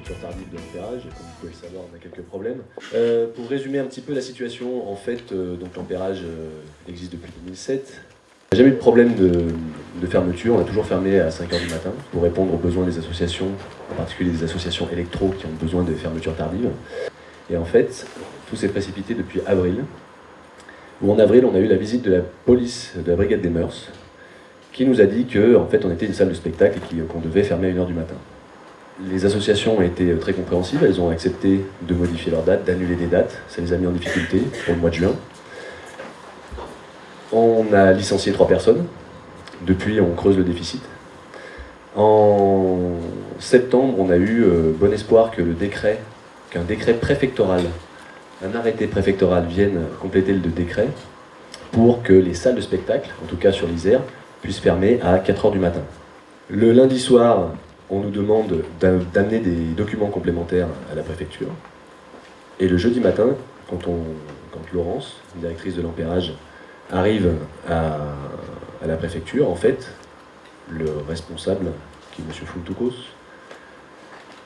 fermeture tardive de l'Ampérage, et comme vous pouvez le savoir, on a quelques problèmes. Pour résumer un petit peu la situation, en fait, donc l'Ampérage existe depuis 2007. Il n'y a jamais eu de problème de fermeture, on a toujours fermé à 5h du matin pour répondre aux besoins des associations, en particulier des associations électro qui ont besoin de fermetures tardives. Et en fait, tout s'est précipité depuis avril, où en avril on a eu la visite de la police de la brigade des mœurs, qui nous a dit qu'en fait on était une salle de spectacle et qu'on devait fermer à 1h du matin. Les associations ont été très compréhensives, elles ont accepté de modifier leurs dates, d'annuler des dates, ça les a mis en difficulté pour le mois de juin. On a licencié 3 personnes, depuis on creuse le déficit. En septembre, on a eu bon espoir que qu'un décret préfectoral, un arrêté préfectoral vienne compléter le décret pour que les salles de spectacle, en tout cas sur l'Isère, puissent fermer à 4h du matin. Le lundi soir, on nous demande d'amener des documents complémentaires à la préfecture. Et le jeudi matin, quand Laurence, directrice de l'Ampérage, arrive à la préfecture, en fait, le responsable, qui est M. Fountoukos,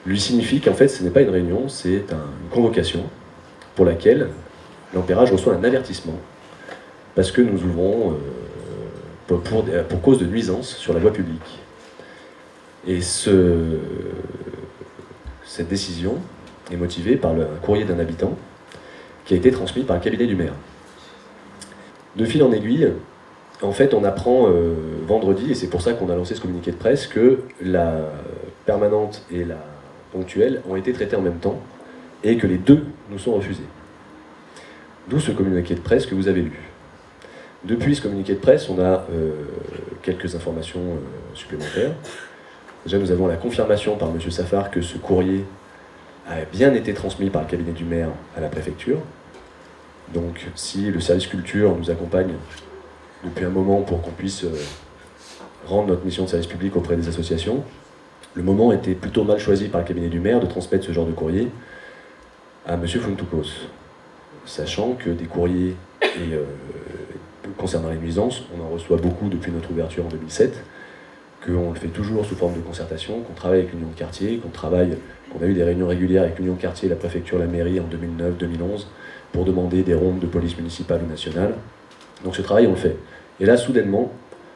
lui signifie qu'en fait, ce n'est pas une réunion, c'est une convocation pour laquelle l'Ampérage reçoit un avertissement parce que nous ouvrons pour cause de nuisance sur la voie publique. Et cette décision est motivée par un courrier d'un habitant qui a été transmis par le cabinet du maire. De fil en aiguille, en fait, on apprend vendredi, et c'est pour ça qu'on a lancé ce communiqué de presse, que la permanente et la ponctuelle ont été traitées en même temps, et que les deux nous sont refusés. D'où ce communiqué de presse que vous avez lu. Depuis ce communiqué de presse, on a quelques informations supplémentaires. Déjà, nous avons la confirmation par M. Safar que ce courrier a bien été transmis par le cabinet du maire à la préfecture. Donc, si le service culture nous accompagne depuis un moment pour qu'on puisse rendre notre mission de service public auprès des associations, le moment était plutôt mal choisi par le cabinet du maire de transmettre ce genre de courrier à M. Fountoukos, sachant que des courriers concernant les nuisances, on en reçoit beaucoup depuis notre ouverture en 2007, qu'on le fait toujours sous forme de concertation, qu'on travaille avec l'Union de quartier, qu'on a eu des réunions régulières avec l'Union de quartier, la préfecture, la mairie en 2009-2011, pour demander des rondes de police municipale ou nationale. Donc ce travail, on le fait. Et là, soudainement,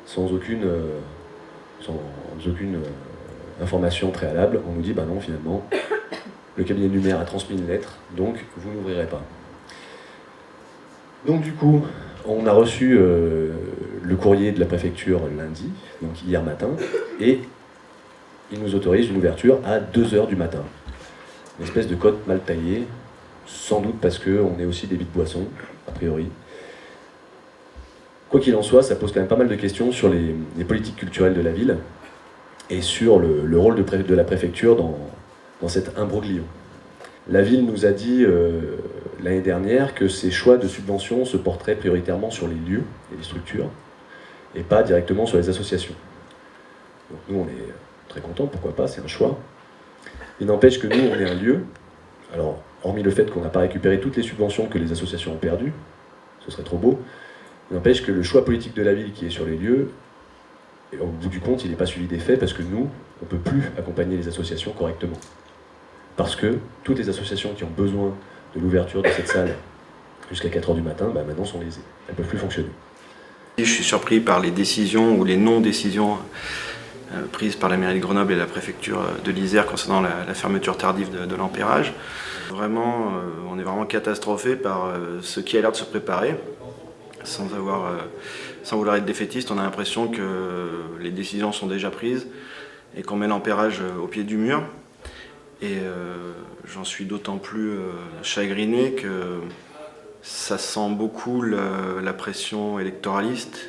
sans aucune information préalable, on nous dit, bah non, finalement, le cabinet du maire a transmis une lettre, donc vous n'ouvrirez pas. Donc du coup, on a reçu le courrier de la préfecture lundi, donc hier matin, et il nous autorise une ouverture à 2h du matin. Une espèce de code mal taillé, sans doute parce qu'on est aussi débit de boissons, a priori. Quoi qu'il en soit, ça pose quand même pas mal de questions sur les politiques culturelles de la ville et sur le rôle de la préfecture dans cet imbroglio. La ville nous a dit l'année dernière que ses choix de subventions se porteraient prioritairement sur les lieux et les structures et pas directement sur les associations. Donc nous, on est très contents, pourquoi pas, c'est un choix. Il n'empêche que nous, on est un lieu, alors hormis le fait qu'on n'a pas récupéré toutes les subventions que les associations ont perdues, ce serait trop beau, il n'empêche que le choix politique de la ville qui est sur les lieux, et au bout du compte, il n'est pas suivi des faits parce que nous, on ne peut plus accompagner les associations correctement. Parce que toutes les associations qui ont besoin de l'ouverture de cette salle jusqu'à 4h du matin, bah maintenant sont lésées. Elles ne peuvent plus fonctionner. Je suis surpris par les décisions ou les non-décisions prises par la mairie de Grenoble et la préfecture de l'Isère concernant la fermeture tardive de l'Ampérage. Vraiment, on est vraiment catastrophé par ce qui a l'air de se préparer. Sans vouloir être défaitiste, on a l'impression que les décisions sont déjà prises et qu'on met l'Ampérage au pied du mur. Et j'en suis d'autant plus chagriné que ça sent beaucoup la pression électoraliste.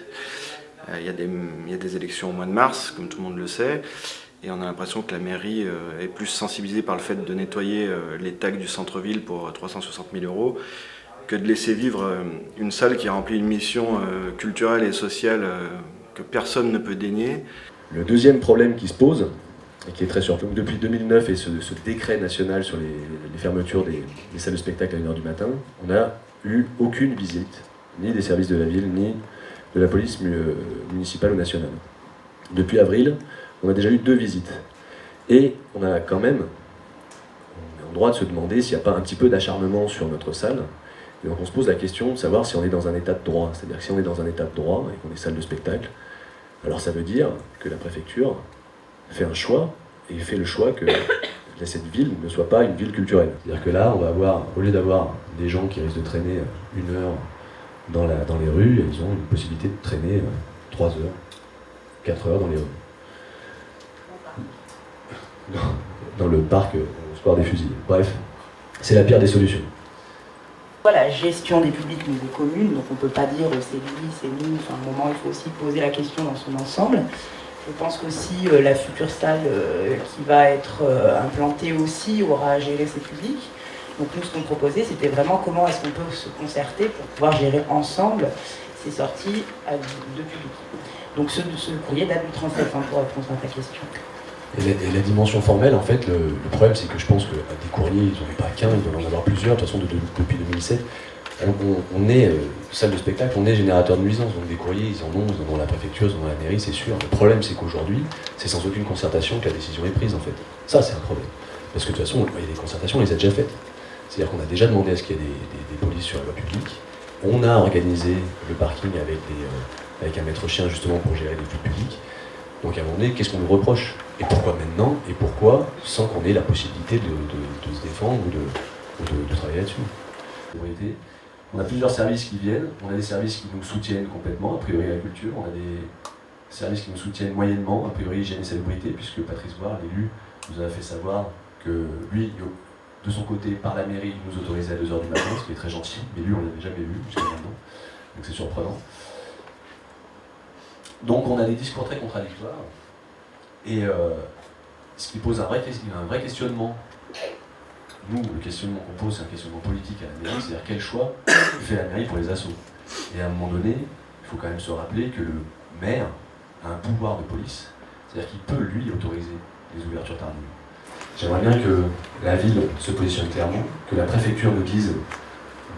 Il y a des élections au mois de mars, comme tout le monde le sait, et on a l'impression que la mairie est plus sensibilisée par le fait de nettoyer les tags du centre-ville pour 360 000 € que de laisser vivre une salle qui remplit une mission culturelle et sociale que personne ne peut dénier. Le deuxième problème qui se pose, et qui est très surprenant, depuis 2009 et ce décret national sur les fermetures des salles de spectacle à 1h du matin, on n'a eu aucune visite, ni des services de la ville, ni de la police municipale ou nationale. Depuis avril, on a déjà eu 2 visites. Et on a quand même ont le droit de se demander s'il n'y a pas un petit peu d'acharnement sur notre salle. Et donc on se pose la question de savoir si on est dans un état de droit. C'est-à-dire que si on est dans un état de droit et qu'on est salle de spectacle, alors ça veut dire que la préfecture fait un choix, et fait le choix que cette ville ne soit pas une ville culturelle. C'est-à-dire que là, on va avoir, au lieu d'avoir des gens qui risquent de traîner 1 heure dans les rues, ils ont une possibilité de traîner 3 heures, 4 heures dans les rues. Dans le parc Square des Fusils. Bref, c'est la pire des solutions. La gestion des publics au niveau commune, donc on ne peut pas dire c'est lui, c'est nous, enfin, à un moment il faut aussi poser la question dans son ensemble. Je pense qu'aussi la future salle qui va être implantée aussi aura à gérer ses publics. Donc nous ce qu'on proposait c'était vraiment comment est-ce qu'on peut se concerter pour pouvoir gérer ensemble ces sorties de public. Donc ce courrier date du 37 pour répondre à ta question. Et la dimension formelle, en fait, le problème c'est que je pense que des courriers, ils n'en ont pas qu'un, ils doivent en avoir plusieurs. De toute façon, depuis 2007, on est salle de spectacle, on est générateur de nuisances. Donc des courriers, ils en ont à la préfecture, ils en ont à la mairie, c'est sûr. Le problème c'est qu'aujourd'hui, c'est sans aucune concertation que la décision est prise, en fait. Ça, c'est un problème. Parce que de toute façon, il y a des concertations, on les a déjà faites. C'est-à-dire qu'on a déjà demandé à ce qu'il y ait des polices sur la voie publique. On a organisé le parking avec un maître-chien, justement, pour gérer les flux publics. Donc à un moment donné, qu'est-ce qu'on nous reproche? Et pourquoi maintenant? Et pourquoi sans qu'on ait la possibilité de se défendre ou de travailler là-dessus? On a plusieurs services qui viennent, on a des services qui nous soutiennent complètement, a priori la culture, on a des services qui nous soutiennent moyennement, a priori hygiène et salubrité, puisque Patrice Boire, l'élu, nous a fait savoir que lui, de son côté, par la mairie, il nous autorisait à 2h du matin, ce qui est très gentil, mais lui on l'avait jamais vu jusqu'à maintenant, donc c'est surprenant. Donc on a des discours très contradictoires, et ce qui pose un vrai questionnement. Nous, le questionnement qu'on pose, c'est un questionnement politique à la mairie, c'est-à-dire quel choix fait la mairie pour les assos. Et à un moment donné, il faut quand même se rappeler que le maire a un pouvoir de police, c'est-à-dire qu'il peut, lui, autoriser les ouvertures tardives. J'aimerais bien que la ville se positionne clairement, que la préfecture nous dise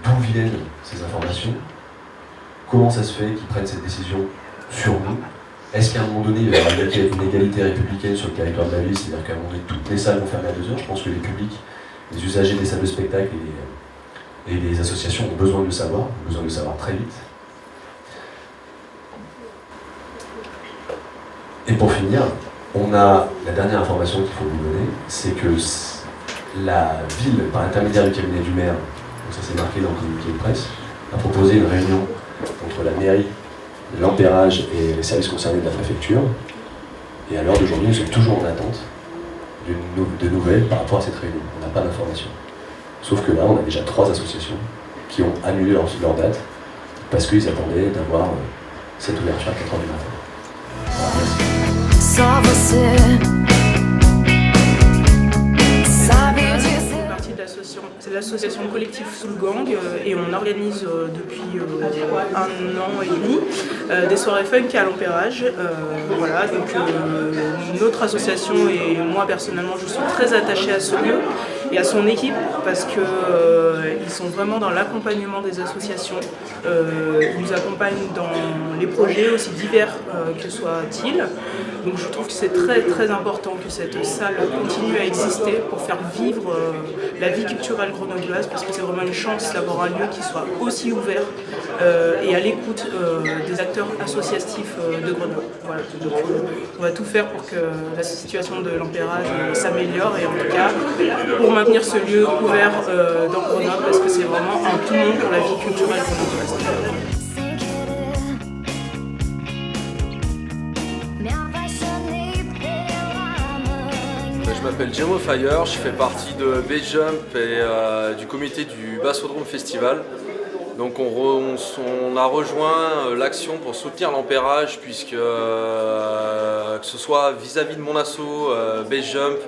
d'où viennent ces informations, comment ça se fait qu'ils prennent cette décision sur nous. Est-ce qu'à un moment donné, il va y avoir une égalité républicaine sur le territoire de la ville, c'est-à-dire qu'à un moment donné, toutes les salles vont fermer à 2h. Je pense que les publics, les usagers des salles de spectacle et les associations ont besoin de le savoir, très vite. Et pour finir, on a la dernière information qu'il faut vous donner, c'est que la ville, par l'intermédiaire du cabinet du maire, donc ça c'est marqué dans le communiqué de presse, a proposé une réunion entre la mairie, l'Ampérage et les services concernés de la préfecture. Et à l'heure d'aujourd'hui, nous sommes toujours en attente de nouvelles par rapport à cette réunion. On n'a pas d'informations. Sauf que là, on a déjà 3 associations qui ont annulé leur date parce qu'ils attendaient d'avoir cette ouverture à 4h du matin. Voilà, c'est l'association Collectif Sous le Gang et on organise depuis 1 an et demi des soirées funk à l'Ampérage. Voilà, donc notre association et moi personnellement je suis très attachée à ce lieu et à son équipe parce que ils sont vraiment dans l'accompagnement des associations. Ils nous accompagnent dans les projets aussi divers que soient-ils. Donc je trouve que c'est très très important que cette salle continue à exister pour faire vivre la vie culturelle grenobloise parce que c'est vraiment une chance d'avoir un lieu qui soit aussi ouvert et à l'écoute des acteurs associatifs de Grenoble. Voilà. Donc on va tout faire pour que la situation de l'Ampérage s'améliore et en tout cas pour maintenir ce lieu ouvert dans Grenoble parce que c'est vraiment un poumon pour la vie culturelle grenobloise. Je m'appelle Jérôme Fire, je fais partie de Bjump et du comité du Bassodrome Festival. Donc on a rejoint l'action pour soutenir l'Ampérage puisque que ce soit vis-à-vis de mon asso Bjump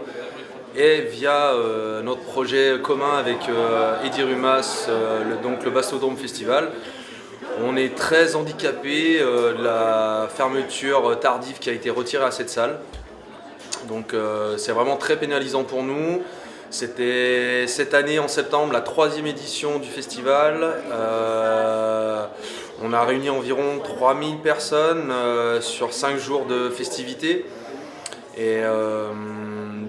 et via notre projet commun avec Eddy Rumas, donc le Bassodrome Festival. On est très handicapé de la fermeture tardive qui a été retirée à cette salle. Donc c'est vraiment très pénalisant pour nous. C'était cette année en septembre la 3e édition du festival. On a réuni environ 3000 personnes sur 5 jours de festivités. Et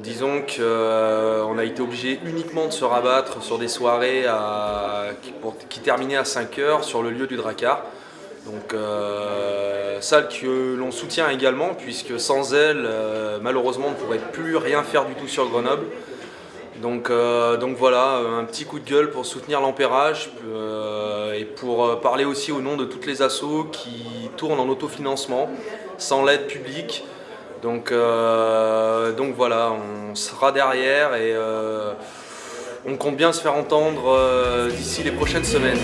Disons qu'on a été obligé uniquement de se rabattre sur des soirées qui terminaient à 5 h sur le lieu du Drakkar. Donc salle que l'on soutient également, puisque sans elle, malheureusement, on ne pourrait plus rien faire du tout sur Grenoble. Donc voilà, un petit coup de gueule pour soutenir l'Ampérage et pour parler aussi au nom de toutes les assos qui tournent en autofinancement, sans l'aide publique. Donc voilà, on sera derrière et on compte bien se faire entendre d'ici les prochaines semaines.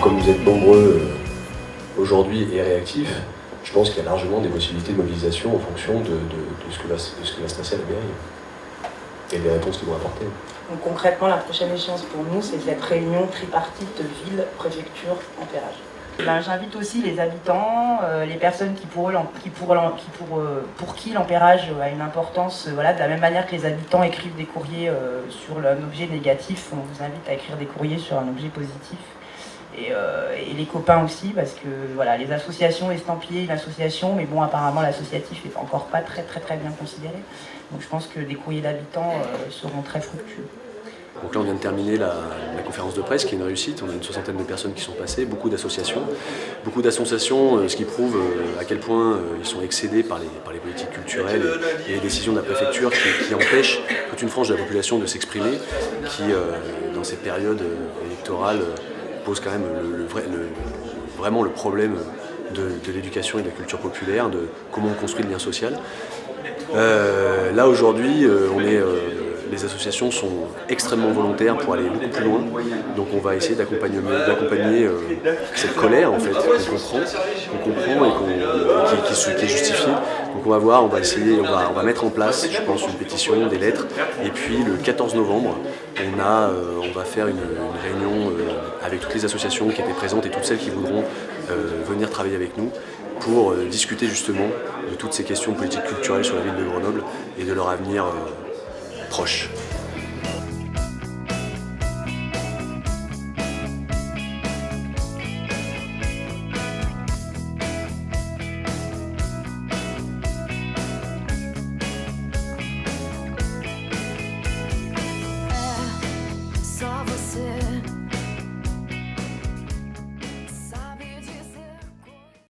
Comme vous êtes nombreux aujourd'hui et réactifs, je pense qu'il y a largement des possibilités de mobilisation en fonction de ce que va se passer à la mairie et des réponses qu'ils vont apporter. Donc concrètement, la prochaine échéance pour nous, c'est cette réunion tripartite ville, préfecture, Ampérage. J'invite aussi les habitants, les personnes pour qui l'Ampérage a une importance, de la même manière que les habitants écrivent des courriers sur un objet négatif, on vous invite à écrire des courriers sur un objet positif. Et les copains aussi, parce que les associations, estampiller une association, mais bon, apparemment l'associatif n'est encore pas très bien considéré. Donc je pense que des courriers d'habitants seront très fructueux. Donc là on vient de terminer la conférence de presse qui est une réussite, on a une 60aine de personnes qui sont passées, beaucoup d'associations, ce qui prouve à quel point ils sont excédés par les politiques culturelles et les décisions de la préfecture qui empêchent toute une frange de la population de s'exprimer, qui dans cette période électorale pose quand même vraiment le problème de l'éducation et de la culture populaire, de comment on construit le lien social. Là aujourd'hui, les associations sont extrêmement volontaires pour aller beaucoup plus loin, donc on va essayer d'accompagner cette colère en fait qu'on comprend et qui est justifiée. Donc on va mettre en place, je pense, une pétition, des lettres, et puis le 14 novembre, on va faire une réunion avec toutes les associations qui étaient présentes et toutes celles qui voudront venir travailler avec nous pour discuter justement de toutes ces questions politiques culturelles sur la ville de Grenoble et de leur avenir proche.